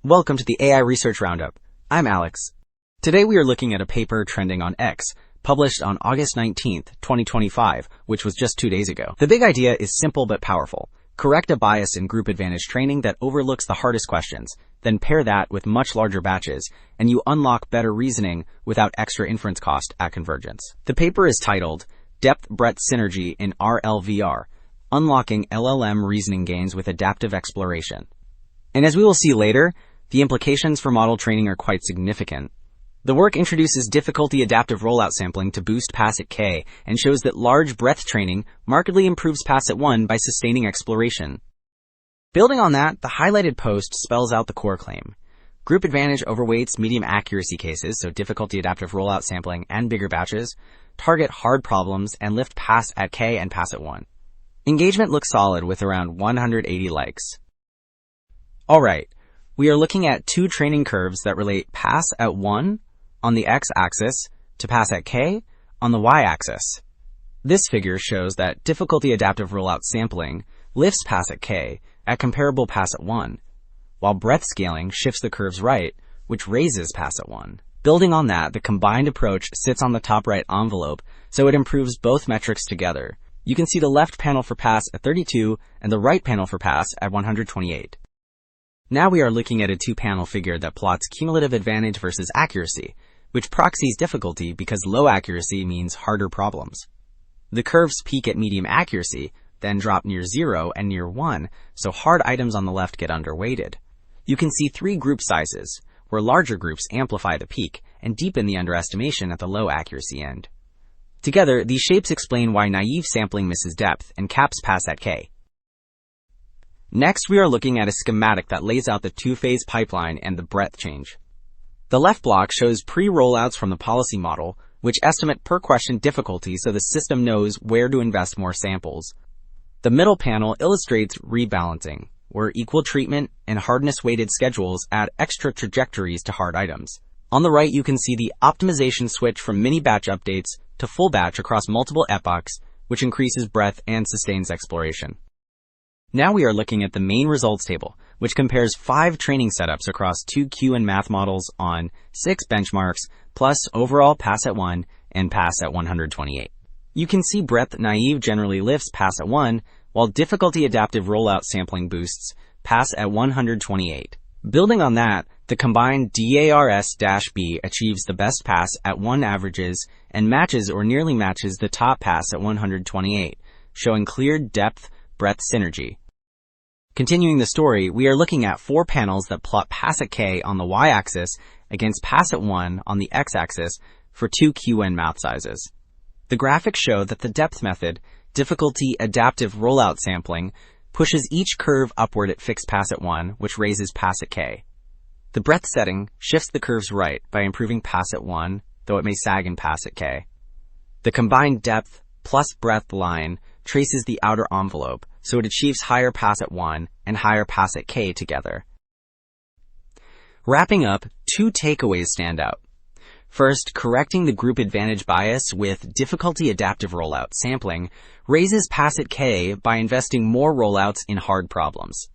Welcome to the AI Research Roundup. I'm Alex. Today we are looking at a paper trending on X, published on August 19th, 2025, which was just 2 days ago. The big idea is simple but powerful. Correct a bias in group advantage training that overlooks the hardest questions, then pair that with much larger batches, and you unlock better reasoning without extra inference cost at convergence. The paper is titled Depth-Breadth Synergy in RLVR, Unlocking LLM Reasoning Gains with Adaptive Exploration. And as we will see later, the implications for model training are quite significant. The work introduces difficulty adaptive rollout sampling to boost pass at K and shows that large breadth training markedly improves pass at 1 by sustaining exploration. Building on that, the highlighted post spells out the core claim. Group advantage overweights medium accuracy cases, so difficulty adaptive rollout sampling and bigger batches, target hard problems and lift pass at K and pass at 1. Engagement looks solid with around 180 likes. Alright, we are looking at two training curves that relate pass at 1 on the x-axis to pass at k on the y-axis. This figure shows that difficulty adaptive rollout sampling lifts pass at k at comparable pass at 1, while breadth scaling shifts the curves right, which raises pass at 1. Building on that, the combined approach sits on the top right envelope, so it improves both metrics together. You can see the left panel for pass at 32 and the right panel for pass at 128. Now we are looking at a two-panel figure that plots cumulative advantage versus accuracy, which proxies difficulty because low accuracy means harder problems. The curves peak at medium accuracy, then drop near 0 and near 1, so hard items on the left get underweighted. You can see three group sizes, where larger groups amplify the peak and deepen the underestimation at the low accuracy end. Together, these shapes explain why naive sampling misses depth and caps pass at K. Next, we are looking at a schematic that lays out the two-phase pipeline and the breadth change. The left block shows pre-rollouts from the policy model, which estimate per question difficulty so the system knows where to invest more samples. The middle panel illustrates rebalancing, where equal treatment and hardness-weighted schedules add extra trajectories to hard items. On the right, you can see the optimization switch from mini-batch updates to full batch across multiple epochs, which increases breadth and sustains exploration. Now we are looking at the main results table, which compares 5 training setups across 2 Q and math models on 6 benchmarks, plus overall pass at 1 and pass at 128. You can see breadth naive generally lifts pass at 1, while difficulty adaptive rollout sampling boosts pass at 128. Building on that, the combined DARS-B achieves the best pass at 1 averages and matches or nearly matches the top pass at 128, showing clear depth-breadth synergy. Continuing the story, we are looking at 4 panels that plot pass at K on the y-axis against pass at 1 on the x-axis for 2 QN math sizes. The graphics show that the depth method, difficulty adaptive rollout sampling, pushes each curve upward at fixed pass at 1, which raises pass at K. The breadth setting shifts the curves right by improving pass at 1, though it may sag in pass at K. The combined depth plus breadth line traces the outer envelope, so it achieves higher pass at 1 and higher pass at K together. Wrapping up, 2 takeaways stand out. First, correcting the group advantage bias with difficulty adaptive rollout sampling raises pass at K by investing more rollouts in hard problems.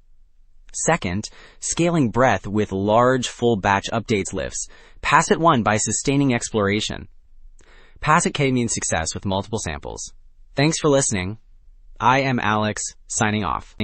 Second, scaling breadth with large full batch updates lifts pass at 1 by sustaining exploration. Pass at K means success with multiple samples. Thanks for listening. I am Alex, signing off.